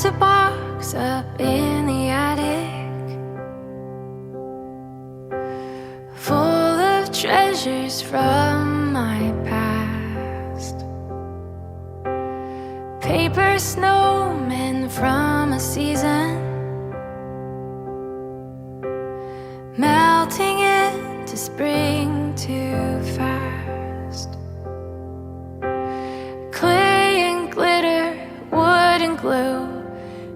There's a box up in the attic full of treasures from my past. Paper snowmen from a season melting into spring too fast. Clay and glitter, wood and glue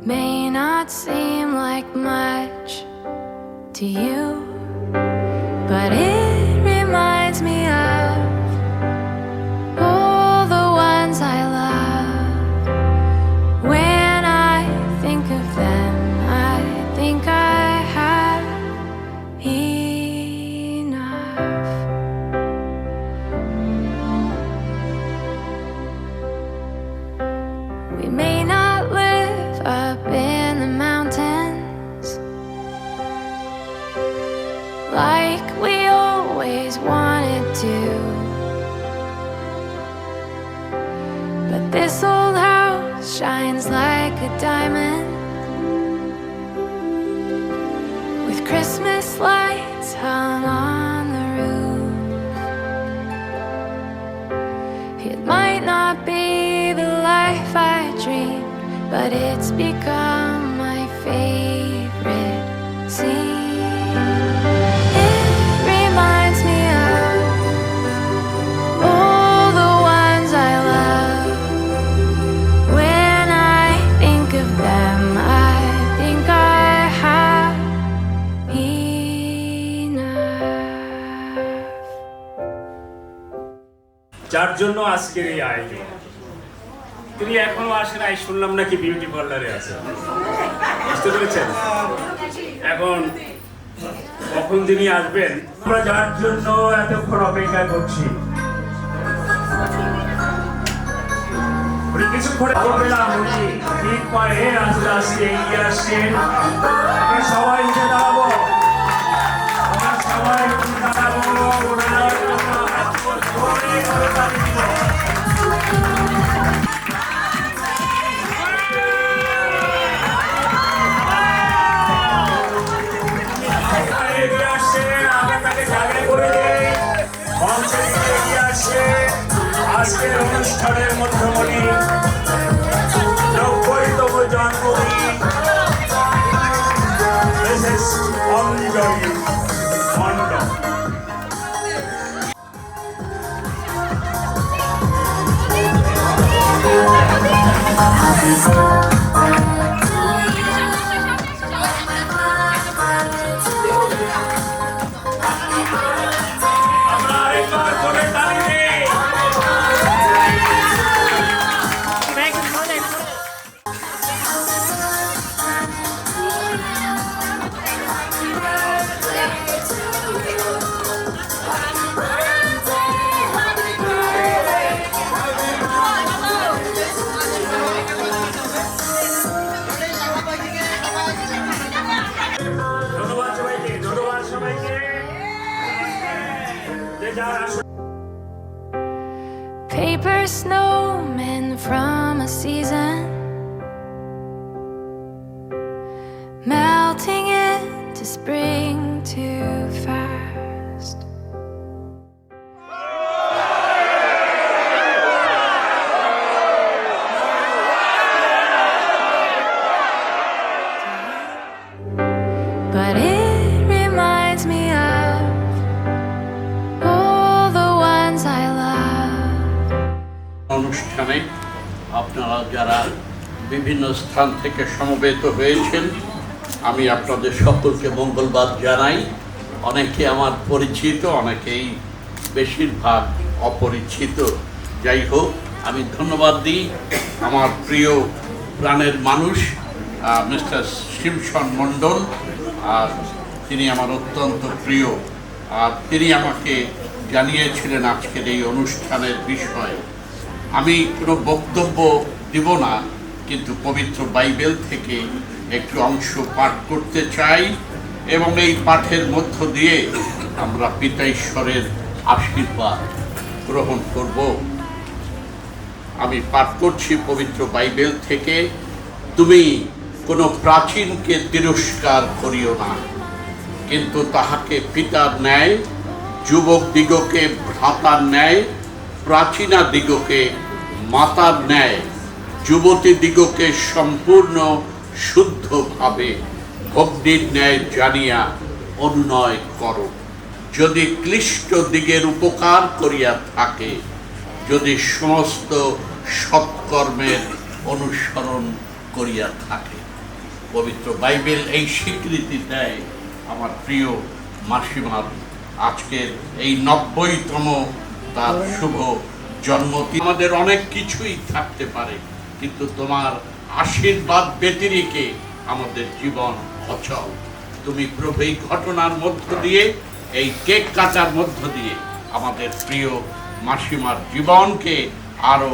may not seem like much to you, but it reminds me of all the ones I love. When I think of them, I think I have enough. We may not live up in the mountains like we always wanted to, but this old house shines like a diamond with Christmas lights hung on the roof. It might not be the life I dreamed, but it's become my favorite scene. It reminds me of all the ones I love. When I think of them, I think I have enough. যার জন্য আজকের এই আয়োজন, তিনি এখনো আসে নাই, শুনলাম নাকি বিউটি পার্লারে আছে। বুঝতে পেরেছেন? এখন কখন তিনি আসবেন, আমরা যার জন্য এতক্ষণ অপেক্ষা করছি। কিছুক্ষণ পেলাম উনি ঠিক পায়ে আস্তে আস্তে এগিয়ে আসছেন। আমরা সবাই উঠে দাঁড়াবো, আমরা সবাই উঠে দাঁড়াবো, ওনার জন্য হাত ধরে করে তালি দিব। আজকের অনুষ্ঠানের মধ্যমণি 90তম জন্মদিন Mrs Anjali Mondal. Paper snowmen from a season melting into spring too fast. But it reminds me of all the ones I love. অনুষ্ঠানে আপনারা যারা বিভিন্ন স্থান থেকে সমবেত হয়েছেন, আমি আপনাদের সকলকে মঙ্গলবার জানাই। অনেকে আমার পরিচিত, অনেকেই বেশিরভাগ অপরিচিত। যাই হোক, আমি ধন্যবাদ দিই আমার প্রিয় প্রাণের মানুষ মিস্টার সিমসন মণ্ডল। আর তিনি আমার অত্যন্ত প্রিয়, আর তিনি আমাকে জানিয়েছিলেন আজকের এই অনুষ্ঠানের বিষয়। আমি কোনো বক্তব্য দিব না, কিন্তু পবিত্র বাইবেল থেকে একটু অংশ পাঠ করতে চাই এবং এই পাঠের মধ্য দিয়ে আমরা পিতা ঈশ্বরের আশীর্বাদ গ্রহণ করব। আমি পাঠ করছি পবিত্র বাইবেল থেকে তুমি কোনো প্রাচীনকে তিরস্কার করিও না, কিন্তু তাহাকে পিতার ন্যায়, যুবক দিগকে ভ্রাতার ন্যায়, প্রাচীনা দিগকে মাতার ন্যায়, যুবতী দিগকে সম্পূর্ণ শুদ্ধভাবে ভগ্নীর ন্যায় জানিয়া অনুনয় করো। যদি ক্লিষ্ট দিগের উপকার করিয়া থাকে, যদি সমস্ত সৎকর্মের অনুসরণ করিয়া থাকে। পবিত্র বাইবেল এই স্বীকৃতি দেয় আমার প্রিয় মাসিমার আজকের এই 90তম তার শুভ জন্মদিন। আমাদের অনেক কিছুই থাকতে পারে, কিন্তু তোমার আশীর্বাদ ব্যতিরেকে আমাদের জীবন অচল। তুমি প্রভু এই ঘটনার মধ্য দিয়ে, এই কেক কাটার মধ্য দিয়ে আমাদের প্রিয় মাসিমার জীবনকে আরো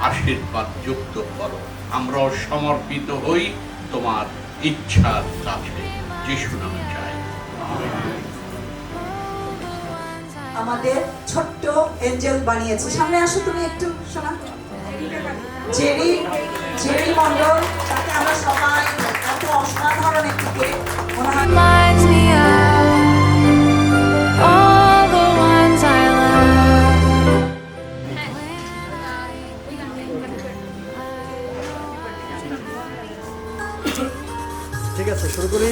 আশীর্বাদ যুক্ত করো। আমরাও সমর্পিত হই তোমার ইচ্ছার কাছে। যিশু নামে চাই। আমাদের ছোট্ট এঞ্জেল বানিয়েছে। সামনে আসো তুমি একটু, শোনা। জেরি মন্ডল, তাকে আমরা সবাই এত অসাধারণ একটি কেক মনে হয়। Reminds me of all the ones I love. ঠিক আছে, শুরু করি।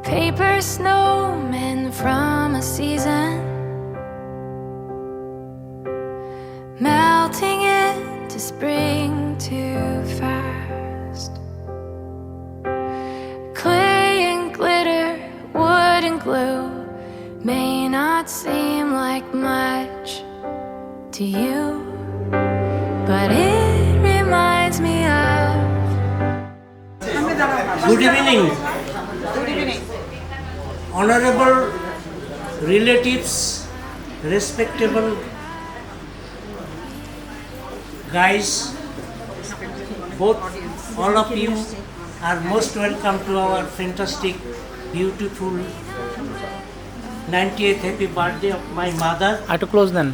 Paper snowmen from a season, melting into spring too fast. Clay and glitter, wood and glue may not seem like much to you, but it reminds me of. Good evening. Honorable relatives, respectable guys, both all of you are most welcome to our fantastic, beautiful 90th happy birthday of my mother. I to close then.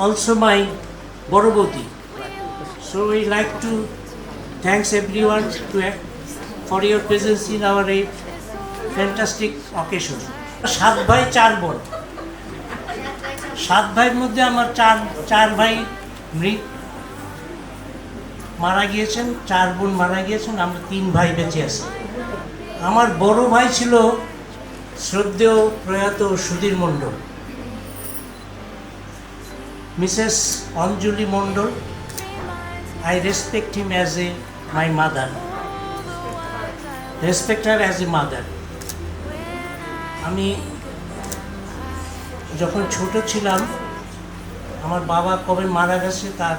Also my Boroboti. So we like to thanks everyone for your presence in our fantastic occasion. 7 ভাই 4 বোন। 7 ভাইয়ের মধ্যে আমার চার ভাই মারা গিয়েছেন, 4 বোন মারা গিয়েছেন, আমরা 3 ভাই বেঁচে আছি। আমার বড় ভাই ছিল শ্রদ্ধেয় প্রয়াত Sudhir Mondal, Mrs Anjali Mondal. I respect him as my mother. Respect her as a mother. আমি যখন ছোট ছিলাম, আমার বাবা কবে মারা গেছে তার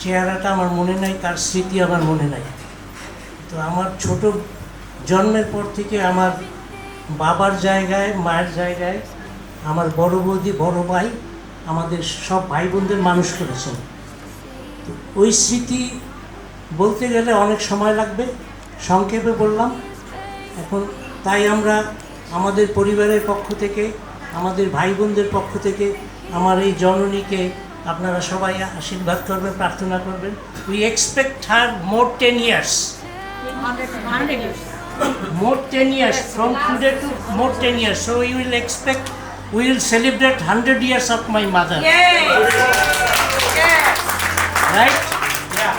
চেহারাটা আমার মনে নাই, তার স্মৃতি আমার মনে নাই। তো আমার ছোট জন্মের পর থেকে আমার বাবার জায়গায়, মায়ের জায়গায় আমার বড় বৌদি, বড় ভাই, আমাদের সব ভাই বোনদের মানুষ করেছেন। তো ওই স্মৃতি বলতে গেলে অনেক সময় লাগবে, সংক্ষেপে বললাম। এখন তাই আমরা আমাদের পরিবারের পক্ষ থেকে, আমাদের ভাই বোনদের পক্ষ থেকে আমার এই জননীকে আপনারা সবাই আশীর্বাদ করবেন, প্রার্থনা করবেন। We expect her more 10 years. More 10 years, from today to more 10 years. So we will celebrate 100 years of my mother. Right? Yeah.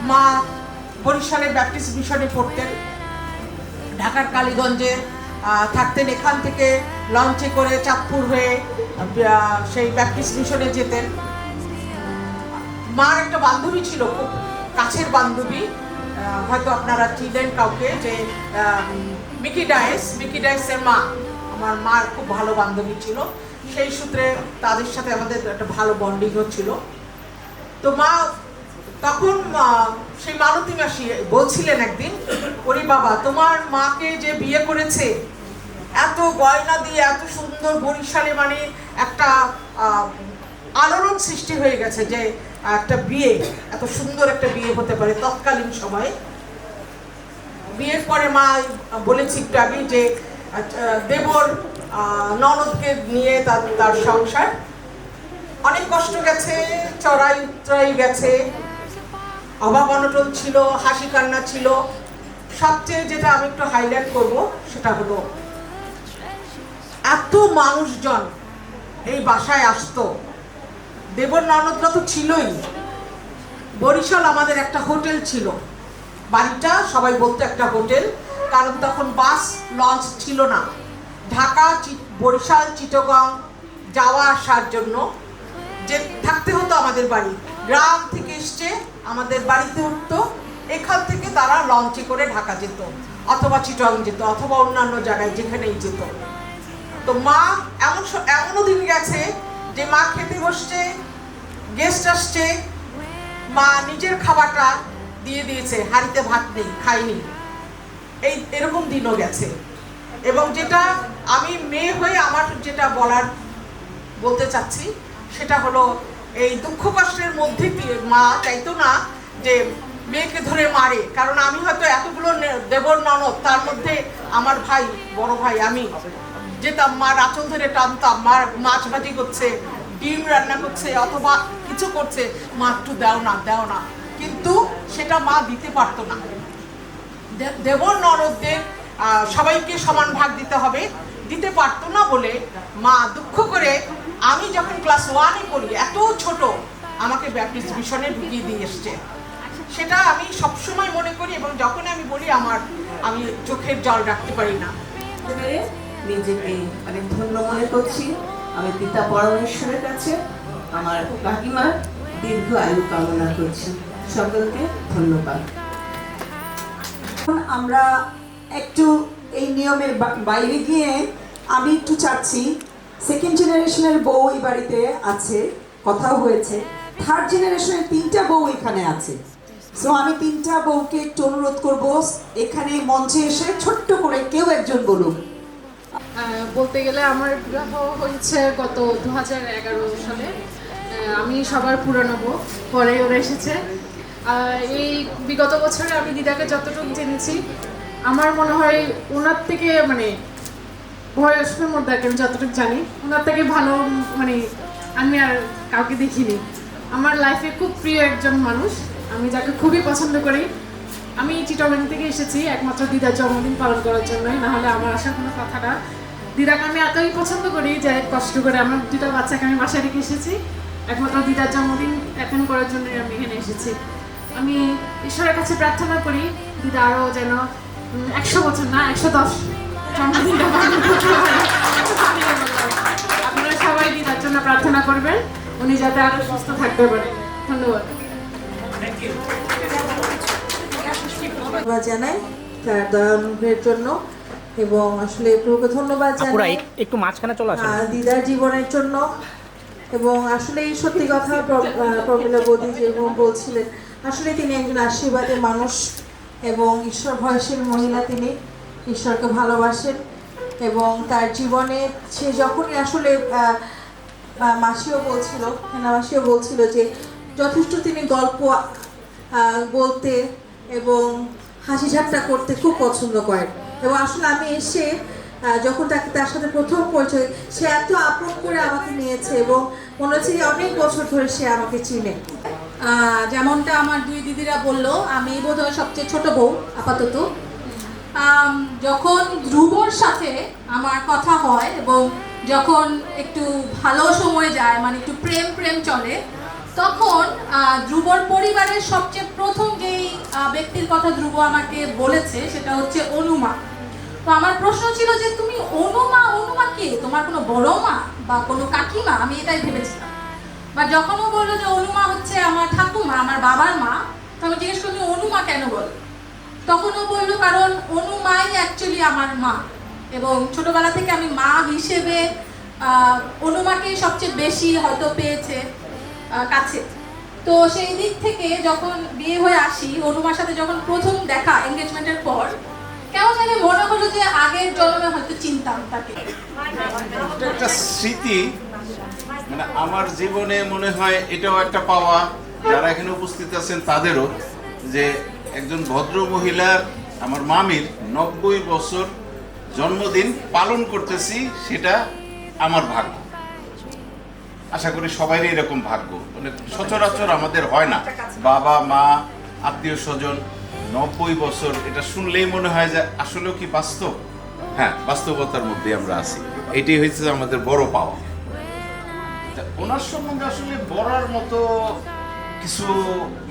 মা বরিশালের ব্যাপটিস্ট মিশনে পড়তেন, ঢাকার কালীগঞ্জে থাকতেন। এখান থেকে লঞ্চে করে চাঁদপুর হয়ে সেই ব্যাপটিস্ট মিশনে যেতেন। মার একটা বান্ধবী ছিল, খুব কাছের বান্ধবী, হয়তো আপনারা চিনেন কাউকে, যে মিকি ডায়েসের মা। আমার মার খুব ভালো বান্ধবী ছিল, সেই সূত্রে তাদের সাথে আমাদের একটা ভালো বন্ডিংও ছিল। তো মা তখন সেই মালতী মাসি বলছিলেন একদিন, ওরে বাবা, তোমার মাকে যে বিয়ে করেছে, এত গয়না দিয়ে এত সুন্দর, বরিশালে মানে একটা আলোড়ন সৃষ্টি হয়ে গেছে যে একটা বিয়ে, এত সুন্দর একটা বিয়ে হতে পারে তৎকালীন সময়ে। বিয়ের পরে মা বলেছি একটু আগে যে দেবর ননদকে নিয়ে তার সংসার অনেক কষ্ট গেছে, চড়াই উতরাই গেছে, অভাব অনটন ছিল, হাসি কান্না ছিল। সবচেয়ে যেটা আমি একটু হাইলাইট করব সেটা হলো এত মানুষজন এই বাসায় আসতো। দেবর ননদরা তো ছিলই, বরিশাল আমাদের একটা হোটেল ছিল, বাড়িটা সবাই বলতো একটা হোটেল, কারণ তখন বাস লঞ্চ ছিল না। ঢাকা, বরিশাল, চিটাগং যাওয়া আসার জন্য যে থাকতে হতো আমাদের বাড়ি, গ্রাম থেকে এসছে আমাদের বাড়িতে উঠতো, এখান থেকে তারা লঞ্চে করে ঢাকা যেত, অথবা চিটাগং যেত, অথবা অন্যান্য জায়গায় যেখানেই যেত। তো মা এমনও দিন গেছে যে মা খেতে বসছে, গেস্ট আসছে, মা নিজের খাবারটা দিয়ে দিয়েছে, হাঁড়িতে ভাত নেই, খাইনি, এরকম দিনও গেছে। এবং যেটা আমি মেয়ে হয়ে আমার যেটা বলতে চাচ্ছি সেটা হলো, এই দুঃখ কষ্টের মধ্যে মা চাইতো না যে মেয়েকে ধরে মারে, কারণ আমি হয়তো এতগুলো দেবর ননদ, তার মধ্যে আমার ভাই, বড় ভাই, আমি যেতাম, মার আঁচল ধরে টানতাম, মার মাছ ভাজি করছে, ডিম রান্না করছে, অথবা কিছু করছে, মা একটু দাও না, কিন্তু সেটা মা দিতে পারতো না। দেবর ননদদের সবাইকে সমান ভাগ দিতে পারতো না বলে মা দুঃখ করে, আমি যখন ক্লাস 1-এ পড়ি, এত ছোট, আমাকে ব্যাপটিস্ট মিশনে ঢুকিয়ে দিয়ে এসছে। সেটা আমি সবসময় মনে করি, এবং যখন আমি বলি আমি চোখের জল রাখতে পারি না। নিজেকে অনেক ধন্য মনে করছি। আমি পিতা পরমেশ্বরের কাছে আমার কাকিমার দীর্ঘ আয়ু কামনা করছি। সকলকে ধন্যবাদ। আমরা একটু এই নিয়মের বাইরে গিয়ে আমি একটু চাচ্ছি, সেকেন্ড জেনারেশনের বউ এই বাড়িতে আছে, কথাও হয়েছে, থার্ড জেনারেশনের 3টা বউ এখানে আছে। সো আমি 3টা বউকে একটু অনুরোধ করব, এখানে মঞ্চে এসে ছোট্ট করে কেউ একজন বলুক। বলতে গেলে আমার বিবাহ হয়েছে গত 2011 সালে। আমি সবার পুরনো বউ, পরে ওরা এসেছে। এই বিগত বছরে আমি দিদাকে যতটুকু জেনেছি, আমার মনে হয় ওনার থেকে, মানে বয়সের মধ্যে আমি যতটুকু জানি, ওনার থেকে ভালো মানে আমি আর কাউকে দেখিনি। আমার লাইফে খুব প্রিয় একজন মানুষ, আমি যাকে খুবই পছন্দ করি। আমি চিটাগং থেকে এসেছি একমাত্র দিদার জন্মদিন পালন করার জন্যই, নাহলে আমার আসার কোনো কথা না। দিদাকে আমি এতই পছন্দ করি যে কষ্ট করে আমার 2টা বাচ্চাকে আমি বাসায় রেখে এসেছি, একমাত্র দিদার জন্মদিন অ্যাটেন্ড করার জন্যই আমি এখানে এসেছি। আমি ঈশ্বরের কাছে প্রার্থনা করি দিদা আরও যেন 100 বছর না 110 জন্মদিনটা পালন করতে পারে। আপনারা সবাই দিদার জন্য প্রার্থনা করবেন, উনি যাতে আরও সুস্থ থাকতে পারে। ধন্যবাদ। জানাই তার দয়ানুগ্রহের জন্য, এবং আসলে প্রভুকে ধন্যবাদ জানাই একটু মাঝখানে চলে আসেন দিদার জীবনের জন্য। এবং আসলে এই সত্যি কথা, প্রমিলা বৌদি যেরকম বলছিলেন, আসলে তিনি একজন আশীর্বাদী মানুষ এবং ঈশ্বর ভয়শীল মহিলা। তিনি ঈশ্বরকে ভালোবাসেন এবং তার জীবনে সে যখনই আসলে মাসিও বলছিল যে যথেষ্ট তিনি গল্প বলতে এবং হাসি ঠাট্টা করতে খুব পছন্দ করেন। এবং আসলে আমি এসে যখন তার সাথে প্রথম পরিচয়, সে এত আপন করে আমাকে নিয়েছে এবং মনে হচ্ছে যে অনেক বছর ধরে সে আমাকে চিনে। যেমনটা আমার 2 দিদিরা বললো, আমি বোধহয় সবচেয়ে ছোট বউ আপাতত। যখন ধ্রুবর সাথে আমার কথা হয় এবং যখন একটু ভালো সময় যায়, মানে একটু প্রেম চলে, তখন ধ্রুবর পরিবারের সবচেয়ে প্রথম যেই ব্যক্তির কথা ধ্রুব আমাকে বলেছে সেটা হচ্ছে অনুমা। তো আমার প্রশ্ন ছিল যে তুমি অনুমা কে, তোমার কোনো বড় মা বা কোনো কাকিমা? আমি এটাই ভেবেছিলাম। বা যখন ও বললো যে অনুমা হচ্ছে আমার ঠাকুমা, আমার বাবার মা, তো আমি জিজ্ঞেস করলাম অনুমা কেন বল? তখন ও বললো কারণ অনুমাই অ্যাকচুয়ালি আমার মা, এবং ছোটবেলা থেকে আমি মা হিসেবে অনুমাকে সবচেয়ে বেশি হয়তো পেয়েছে কাছে। তো সেই দিক থেকে যখন বিয়ে হয়ে আসি, অনুমার সাথে যখন প্রথম দেখা এনগেজমেন্টের পর, কেমন জানি মনে হলো যে আগের জন্মে হয়তো চিনতাম তাকে। এটা একটা স্মৃতি, মানে আমার জীবনে মনে হয় এটাও একটা পাওয়া, যারা এখানে উপস্থিত আছেন তাদেরও, যে একজন ভদ্র মহিলার, আমার মামির 90 বছর জন্মদিন পালন করতেছি, সেটা আমার ভাগ্য। আশা করি সবারই এরকম ভাগ্য, মানে সচরাচর আমাদের হয় না। বাবা মা আত্মীয় স্বজন 90 বছর, এটা শুনলেই মনে হয় যে আসলেও কি বাস্তব? হ্যাঁ, বাস্তবতার মধ্যে আমরা আছি, এটাই হয়েছে আমাদের বড় পাওয়া। ওনার সম্বন্ধে আসলে বলার মতো কিছু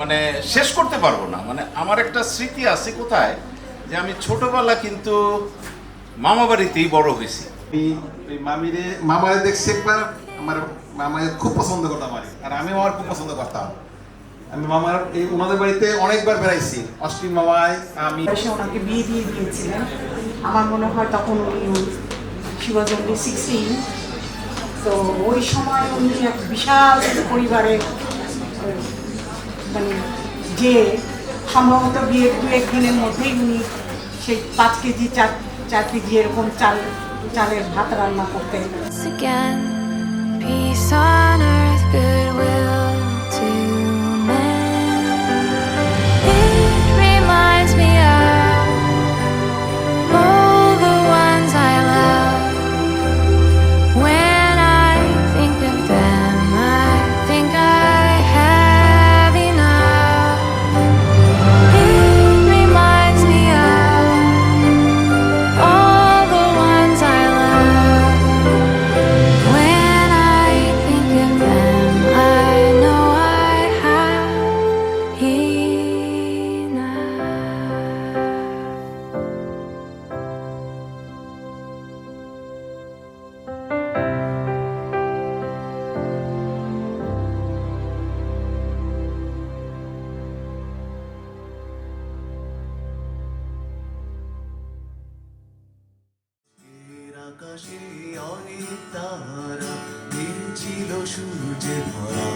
মানে শেষ করতে পারবো না। মানে আমার একটা স্মৃতি আছে কোথায়, যে আমি ছোটবেলা কিন্তু মামা বাড়িতেই বড় হয়েছি। মামারে দেখছি একবার, আমার মামাকে খুব পছন্দ করতাম আর আমি আমার খুব পছন্দ করতাম। আমি মামার এই ওনাদের বাড়িতে অনেকবার বেড়াইছি, অষ্টমী মামায় আমি। ওনাকে বিয়ে দিয়ে দিয়েছিলেন, আমার মনে হয় তখন উনি she was only 16। তো ওই সময় উনি এক বিশাল পরিবারে মানে যে সম্ভবত বিয়ের 2-1 দিনের মধ্যেই উনি সেই 5 কেজি 4 কেজি এরকম চালের ভাত রান্না করতেন। Once again, peace on earth, goodwill to men. It reminds me of all the ones I love. When I think of them, I think I have enough. It reminds me of all the ones I love. When I think of them, I know I have enough. আকাশে অনেক তারা ছিল সূর্যে ভরা,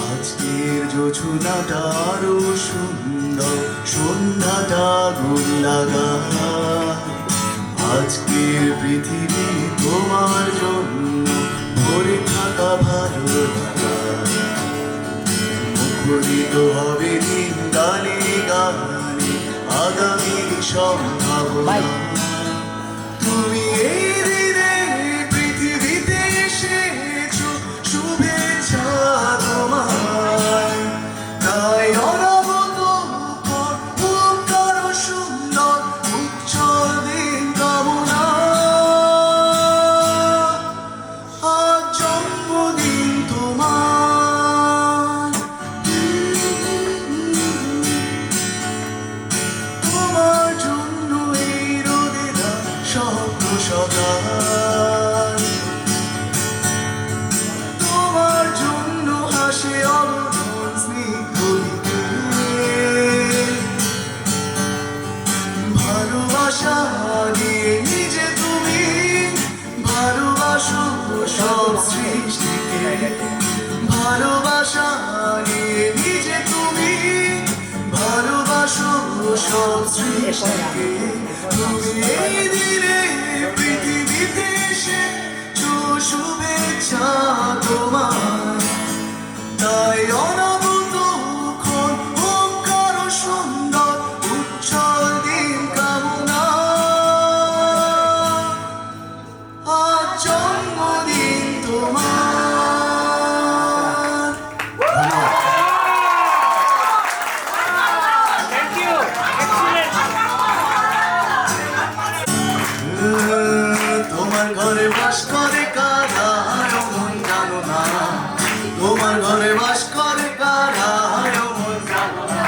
আজকের জোছনাটা আরো সুন্দর, সন্ধ্যাটা গুণ লাগা। আজকের পৃথিবী তোমার জন্য ভরে থাকা ভালো লাগা, মুখরিত হবে দিন গানে গানে আগামীর সম্ভাবনা। তুমি এই দিনে পৃথিবীতে এসেছো, শুভেচ্ছা তোমার। তাই অনবত করো সুন্দর উজ্জ্বল দিন কামনা। আজ জন্মদিন তোমার, তোমার জন্য এই রোদেরা স্বপ্ন সকাল, তোমার জন্য হাসে অবদান স্নিগ্ধ বিকেল। ভালোবাসা দিয়ে নিজে তুমি ভালোবাসো সব সৃষ্টিকে, ভালোবাসা দিয়ে নিজে তুমি ভালোবাসো সব সৃষ্টিকে। তুমি এই দিনে পৃথিবীতে এসেছো, শুভেচ্ছা তোমার। তাই অনবত হোক কারো সুন্দর উজ্জ্বল দিন কামনা। আজ জন্মদিন তোমার। তোমার ঘরে বাস করে কারা মন জানো না, তোমার ঘরে বাস করে কারা মন জানো না।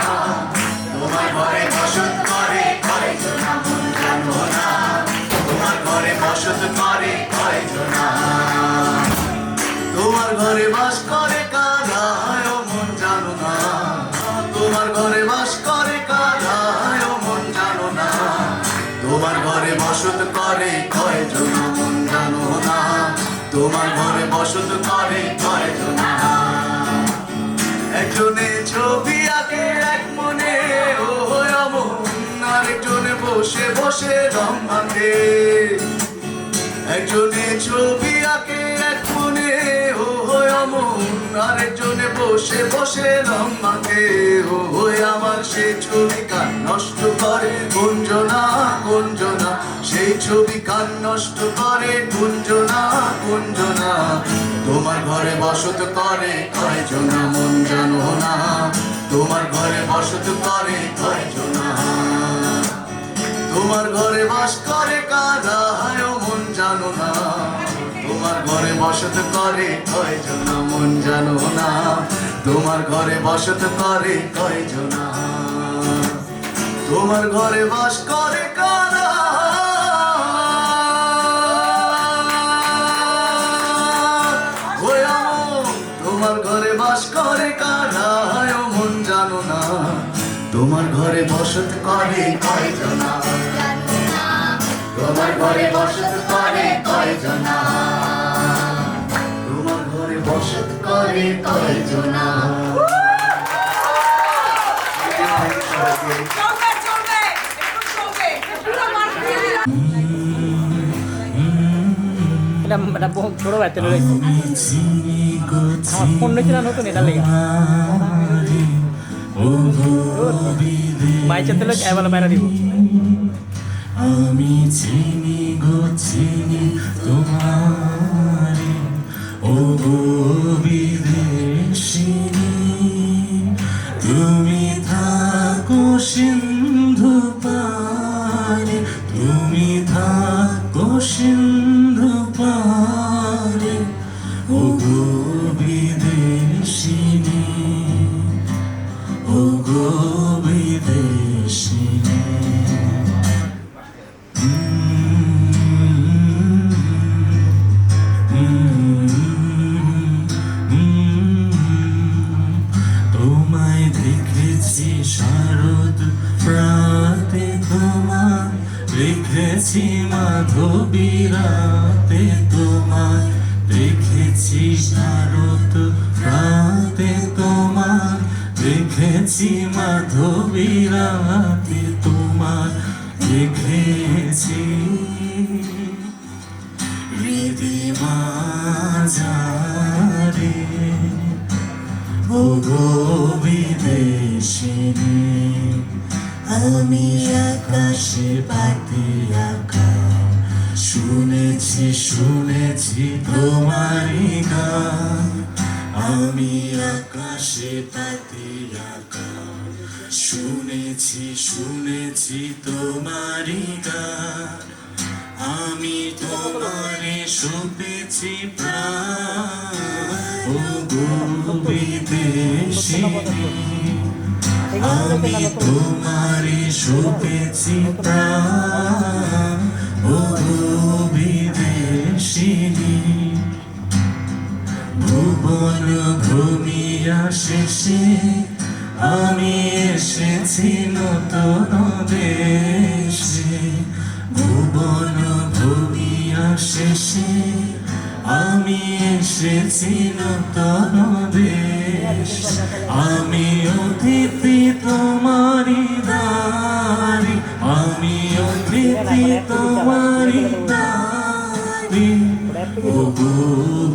তোমার ঘরে বসত করে কয়জনা মন জানো না, তোমার ঘরে বসত করে কয়জনা। তোমার তোমার ঘরে বাস করে কারা ও মন জানো না, তোমার ঘরে বাস করে কারা ও মন জানো না, তোমার ঘরে বসত করে কয়জন মন জানো না, তোমার ঘরে বসত করে কয়জন। একজনে ছবি আঁকে এক মনে ও অমন, আরেকজনে বসে বসে রং মাখে, একজনে ছবি আঁকে এক মনে ও অমন, আরেকজনে বসে বসে রং মাখে, ও আমার সেই ছবি কান নষ্ট করে কুঞ্জনা কুঞ্জনা, সেই ছবি কান নষ্ট করে কুঞ্জনা কুঞ্জনা, তোমার ঘরে বসত করে কয়জনা মন জানো না, তোমার ঘরে বসত করে কয়জনা, তোমার ঘরে বাস করে কারা ও মন জানো না, তোমার ঘরে বসত করে কয়জনা মন জানো না, তোমার ঘরে বসত করে কয়জনা, তোমার ঘরে বাস করে কারা তোমার ঘরে বাস করে কারা ও মন জানো না, তোমার ঘরে বসত করে কয়জনা, তোমার ঘরে বসত করে কয়জনা, তোমার ঘরে বসত করে কয়জনা। ছোট বাড়িতে রয়েছে আমার ফোন ছিল নতুন এটা লেগে মাইচের তেলে এবার বাইরে দিব। আমি চিনি গো চিনি তোমারে ও গো বিদেশিনী, তুমি থাকো সিন্ধু পারে, তুমি থাকো সিন্ধু পারে ও গো বিদেশিনী, ও গো বিদেশিনী। তোমায় দেখেছি শারদ প্রাতে, তোমার দেখেছি মাধবী রাতে, তোমার দেখেছি শারদ প্রাতে, তোমার দেখেছি মাধবী রাতে, তোমার দেখেছি হৃদি মাঝারে ও গো বিদেশিনী, আমি আকাশে পাতি আঁকা শুনেছি শুনেছি তোমারই গান, আমি আকাশে পাতি আঁকা শুনেছি শুনেছি তোমারই গান, আমি তোমারে সপেছি প্রাণ ও গো বিদেশিনী, আমি তোমারে সপেছি প্রাণ ও গো বিদেশিনী, ভুবন ভূমিয়া শেষে আমি এসেছি নতুন দেশে, ভুবন ভূমিয়া শেষে আমি এসেছি নতুন দেশ, আমি অতিথি তোমারি দারি, আমি অতিথি তোমারি দারি ও গো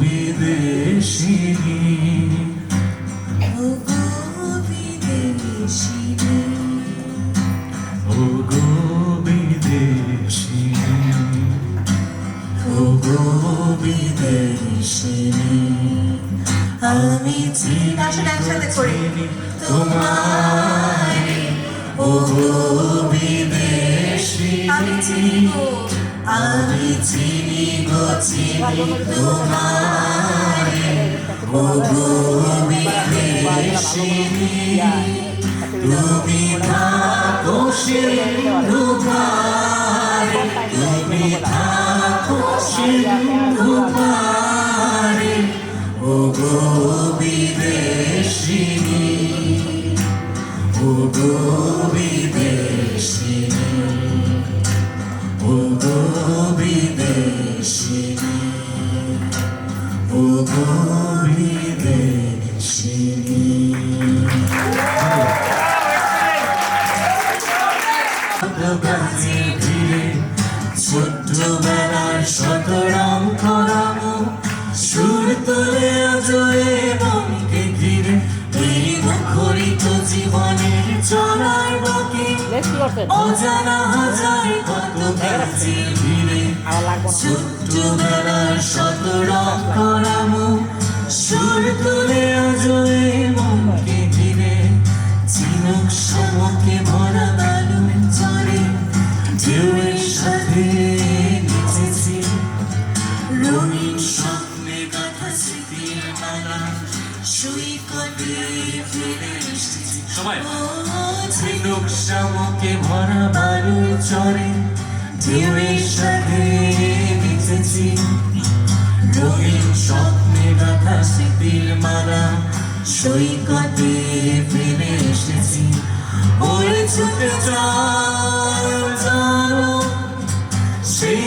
বিদেশিনী, ও গো বিদেশিনী, ও গো বিদেশিনী, ও গো বিদেশিনী, আমি চিনি তোমারে ও গো বিদেশিনী, আমি চিনি গো চিনি তোমারে ও গো বিদেশিনী, তুমি থাকো সিন্ধু পারে, তুমি থাকো সিন্ধু পারে ও ওগো বিদেশিনী, ওগো বিদেশিনী, ওগো বিদেশিনী, ওগো বিদেশিনী। ছোট্টবেলার শতরং করানো সুর তোলে আজয়ে মনকে ঘিরে, এই মুখরিত জীবনের চলার বাকি অজানা হাজার কত কাছে ঘিরে। ছোট্টবেলার শতরং করানো সুর তোলে আজয়ে মনকে ঘিরে, ঝিনুক সমকে ভরা বালুর চরে ঢেউয়ের সাথে নেচেছি, রঙিন স্বপ্নে গাথা স্মৃতির মালা সৈকতে ফিরে এসেছি। ঝিনুক সমকে ভরা বালুর চরে ঢেউয়ের সাথে নেচেছি, রঙিন স্বপ্নে গাথা স্মৃতির মালা সৈকতে ফিরে এসেছি। ওরে ছুটে চলো সেই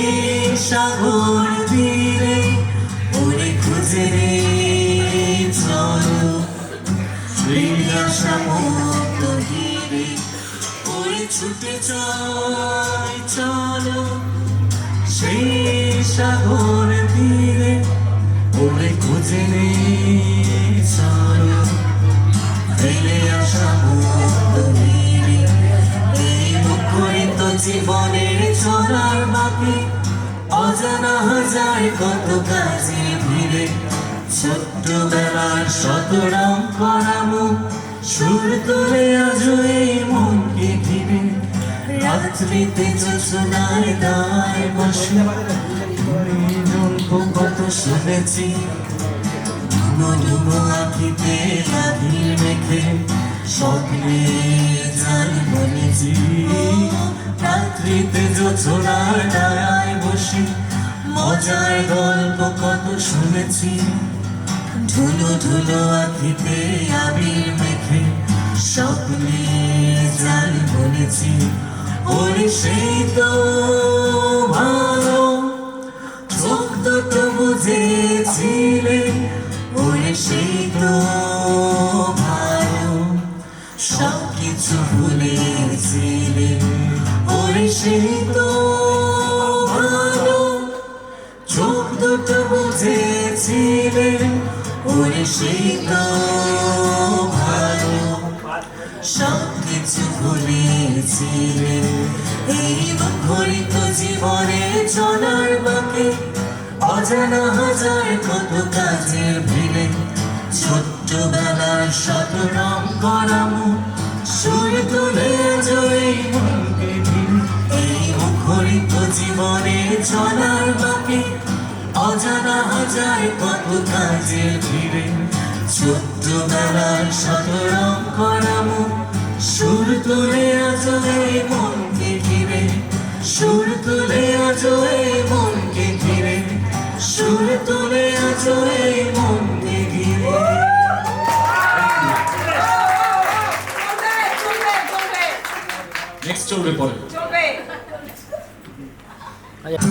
সাগর তীরে, ওরে খুঁজে চলো সমুদ্র ঘিরে, ওরে ছুটে চলো সেই সাগর তীরে, ওরে খুঁজে চলো ফেলে আসা মুক্ত ধীরে। এই মুখরিত জীবনের চলার বাকি অজানা হাজার কত কাজে ভিড়ে, ছোট্টবেলার শতরং করামো সুর তোলে আজও এই মনকে ঘিরে। রাত্রিতে জোছনার দায় বসে কত শুনেছি, ডুবো আঁখিতে আঁধির মেখে স্বপ্নে জাল বলেছি। রাত্রিতে জোছনার ডায়ায় বসে মজার গল্প কত শুনেছি, ধুলো ধুলো আঁখিতে আবির মেখে স্বপ্নে জাল বলেছি। ওরে সেই তো ভালো চোখ দুটো বুঝেছিলে, ওরে সেই তো ভালো সব কিছু ভুলেছিলে। ওরে সেই তো ভালো চোখ দুটো বুঝেছিলে, ওরে সেই তো ভালো সব কিছু ভুলেছিলে। এই মুখরিত জীবনে চলার বাকি অজানা হাজার কত কাজের ভিড়ে, ছোট্টবেলার শতরং করামো সুর তুলে জয় মনকে ঘিরে। এই মুখরিত জীবনে চলার বাকি অজানা হাজার কত কাজের ভিড়ে, ছোট্টবেলার শতরং করামো সুর তুলে জয় মনকে ঘিরে। সুর তুলে জয় মনকে ঘিরে, সুর তুলে জয় মনকে ঘিরে। নেক্সট চলবে পরে।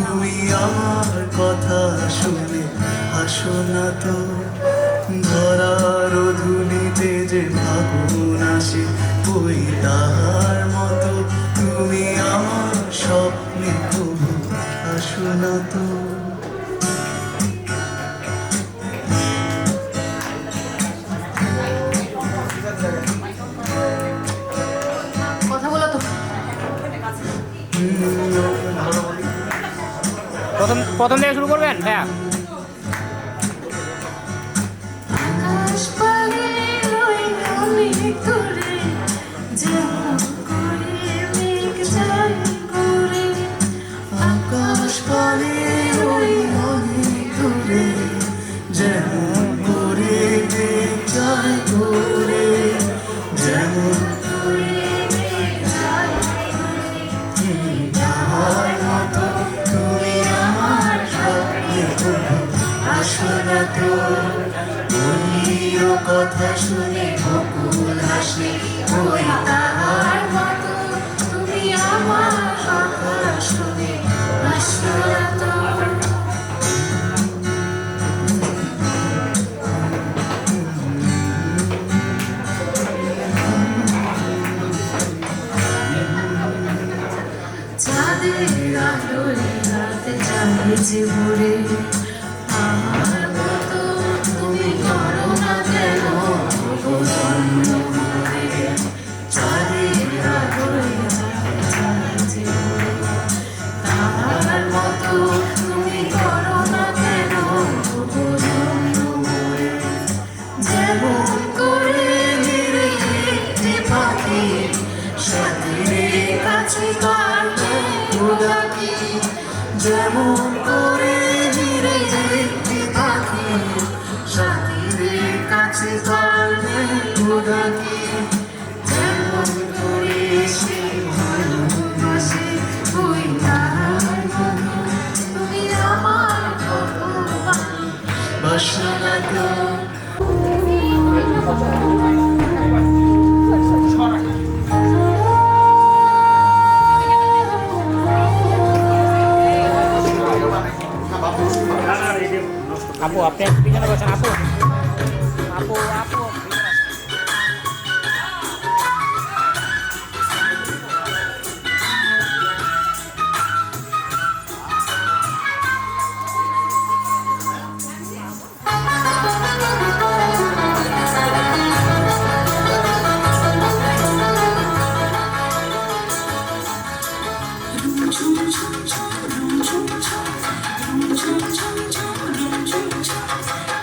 তুমি আমার কথা শুনে হাসো না তো, ধরার ধুলিতে যে ফাগুন আসে ওই তাহার মতো। তুমি আমার স্বপ্নে তবু হাসো না তো। কথা বলো তো। প্রথম থেকে শুরু করবেন ভাইয়া? আকাশ পানে ওই অনেক দূরে, যেমন করে মেঘ যায় ঘুরে। আকাশ পানে ওই অনেক দূরে, যেমন করে মেঘ যায় ঘুরে, যেমন ঘুরে মেঘ যায় ঘুরে। তাহার মতো তুমি আমার স্বপ্নে তবু হাসো না তো। কথা শুনে বকুল হাসে ওই তাহার মতো তুমি আমার কথা শুনে হাসো না তো। চাঁদের আলোয় রাতে চাঁদে ভরে আমার মতো তুমি করো না কেন জন্ম করে। চাঁদের আলোয় রাতে চাঁদে ভরে তার মতো তুমি করো না কেন জন্ম করে। যেমন করে মেরে একটি পাখি সাথীর কাছে তার ডাকি, যেমন করে ধীরে একটি পাখি সাথীর কাছে তার ডাকি, যেমন করে সে ভালোবাসে ওই তার মতো তুমি আমার ভালোবাসো না তো। আপু আপনি পিছনে বসেন আপু আপু আপু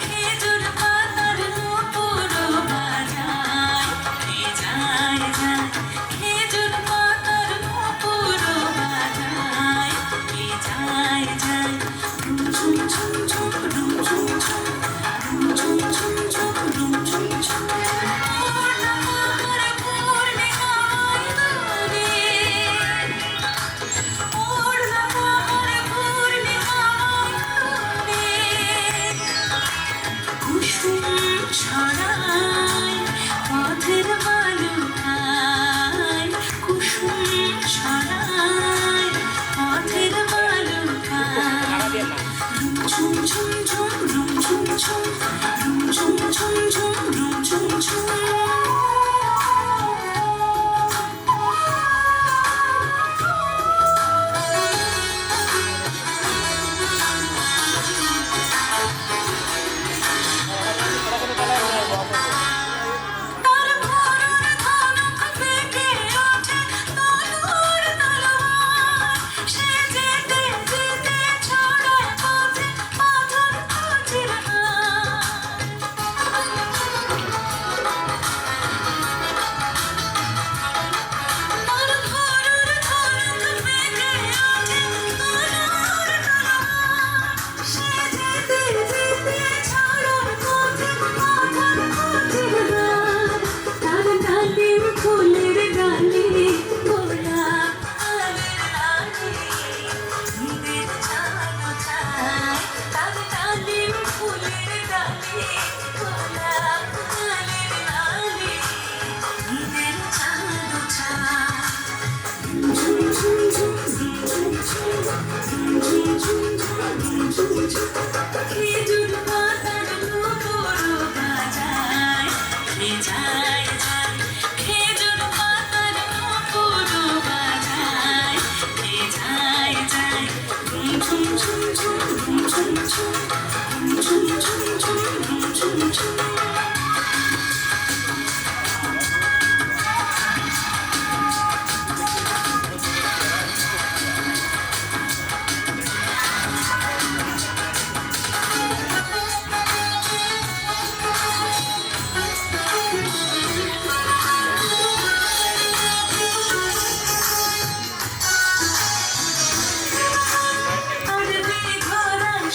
খেজুর পাতার পুরো বাজায় যায় যায়, খেজুর পাতার পুরো বাজায় যায় যায়, ঝুম ঝুম ঝুম ঝুম ঝুম ঝুম ঝুম ঝুম ঝুম ঝুম ঝুম ঝুম। ছড়ায় পথের বালুকায় কুসুম ছড়ায় পথের বালুকায়, ঝুম ঝুম ঝুম ঝুম ঝুম ঝুম ঝুম ঝুম ঝুম ঝুম ঝুম ঝুম। খেজুর পাতার পুরো বাজায় যায় যায়, খেজুর পাতার পুরো বাজায় যায় যায়, ঝুম ঝুম ঝুম ঝুম ঝুম ঝুম ঝুম ঝুম ঝুম ঝুম ঝুম।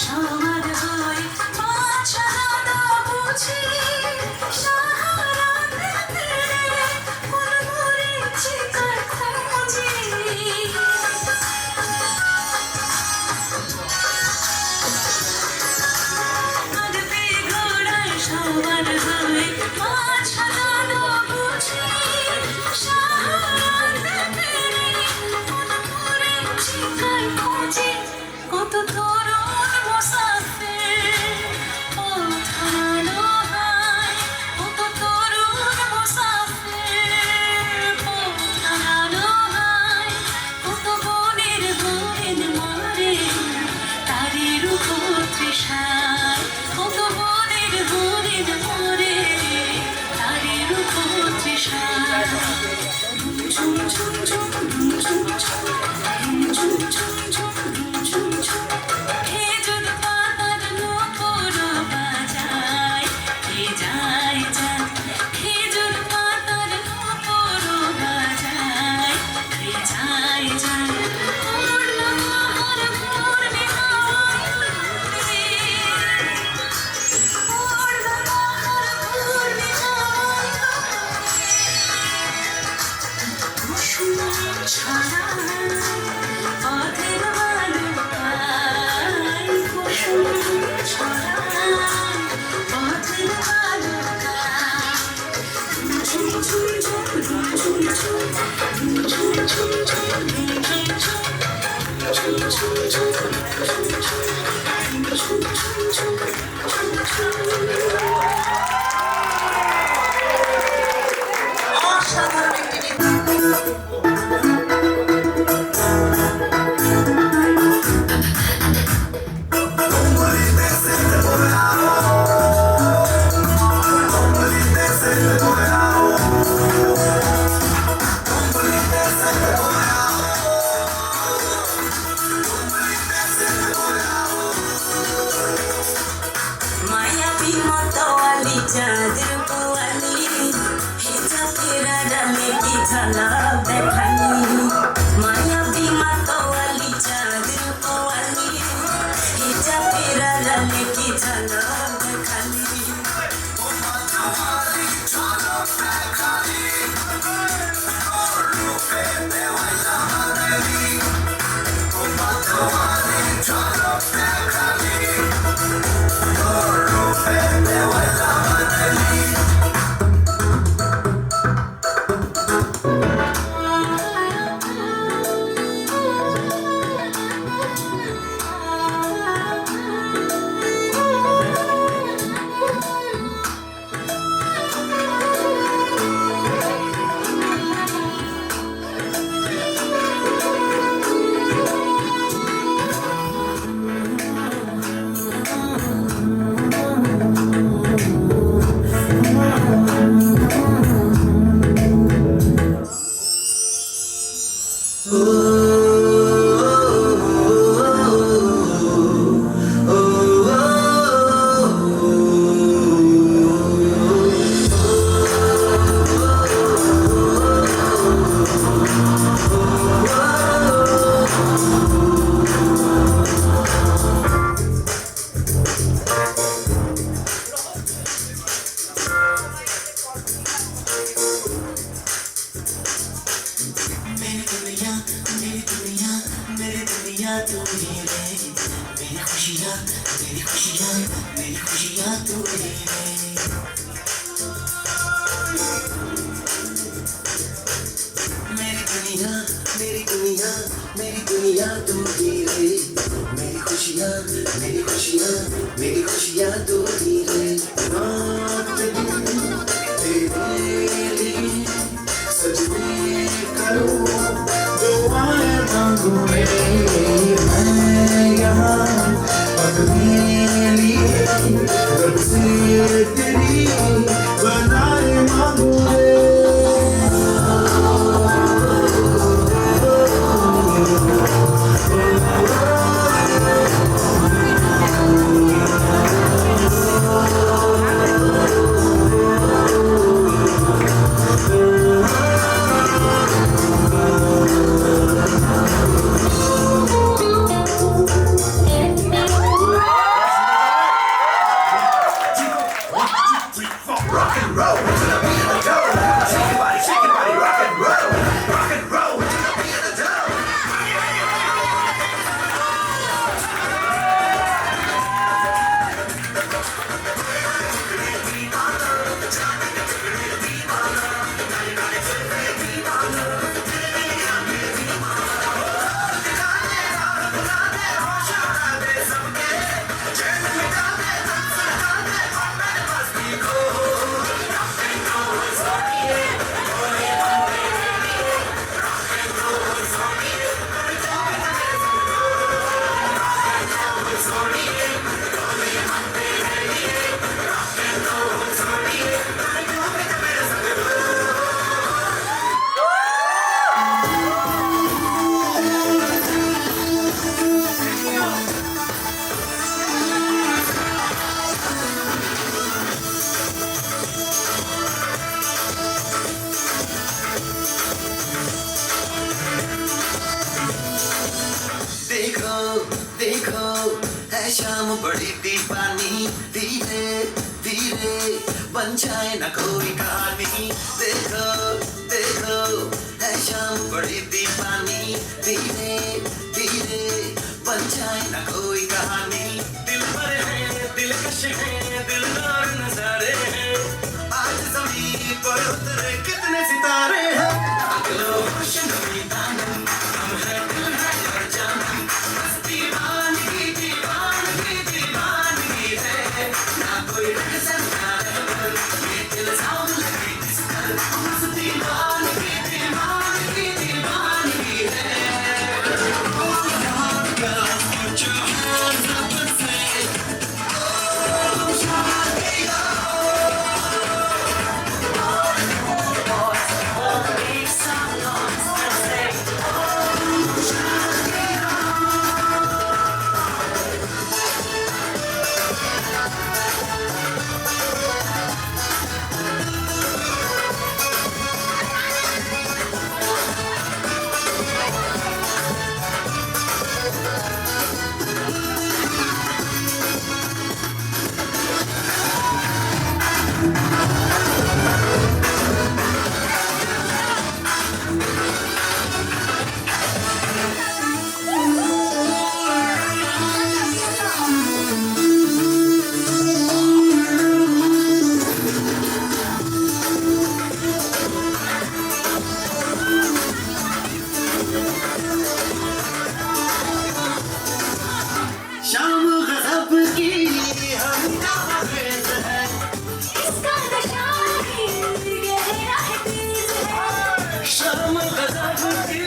সবার বই পাঁচ বুঝি অসাধারণ একটি নৃত্য। মায়াবী মতোয়ালি চাঁদের পোয়ালি হিজা তেরা রমে কি ঝলক দেখালি মায়াবী মতোয়ালি চাঁদের পোয়ালি হিজা তেরা রমে কি ঝলক দেখালি शाम बड़ी दीवानी धीरे धीरे बन जाए ना कोई कहानी देखो देखो है शाम बड़ी दीवानी धीरे धीरे बन जाए ना कोई कहानी दिल पर है दिलकश है दिलदार नजारे हैं आज ज़मीन पर उतरे कितने सितारे हैं अगलो खुशनुमी दानम हम है दिल है और जानम बस दीवानगी दीवानगी दीवानगी है ना कोई रह सकता है ये दिल साम लगे किस कर बस दीवानगी दीवानगी दीवानगी है Put your hands up and say, oh, Shakira. Make some noise and say, oh, Shakira. शाम गज़ब की हंगामा खेज है इसका नशा ही गहरा है तेज है शाम गज़ब की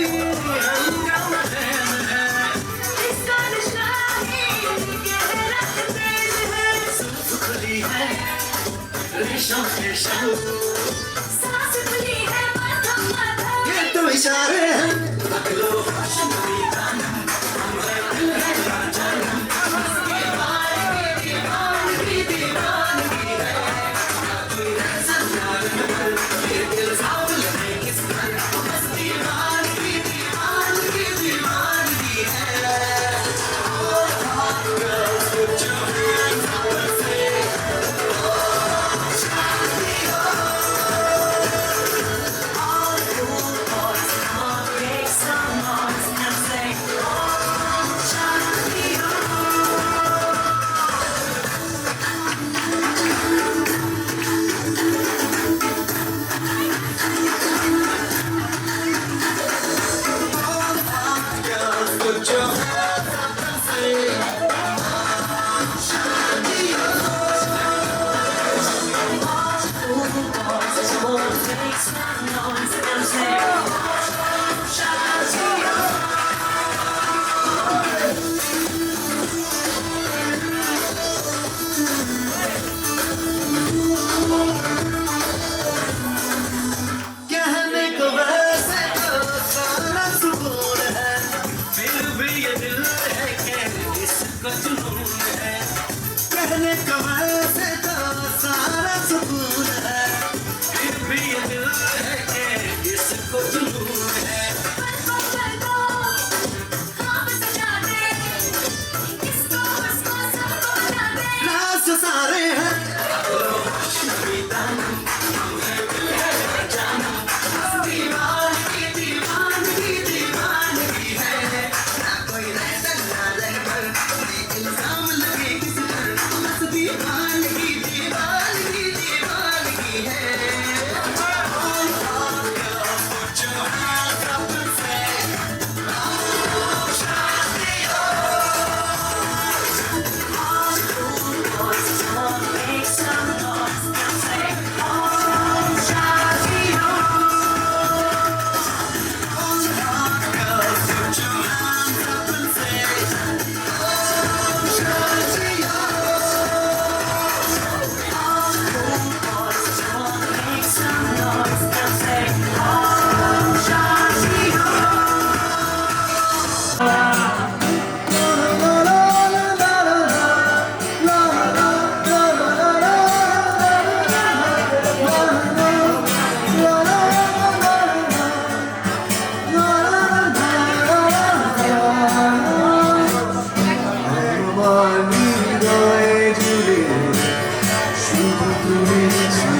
हंगामा खेज है इसका नशा ही गहरा है तेज है जुल्फ खुली है रेशम रेशम सांस खुली है माथा माथा ये तो इशारे हैं अगलो खुशनुमी दानम हम है दिल है और जानम Put your hands up and say, Shakira. Make some noise and say, Shakira. कहने को वैसे तो सारा सुकून है फिर भी ये दिल है कि इसको जुनून है कहने को वैसे तो सारा सुकून है फिर भी ये दिल है कि इसको जुनून है राज सारे हैं खुशनुमी दानम हम है दिल है और जानम बस दीवानगी दीवानगी दीवानगी है ना कोई रह सकता है पर ये इल्जाम लगे किस पर बस दीवानगी দূরে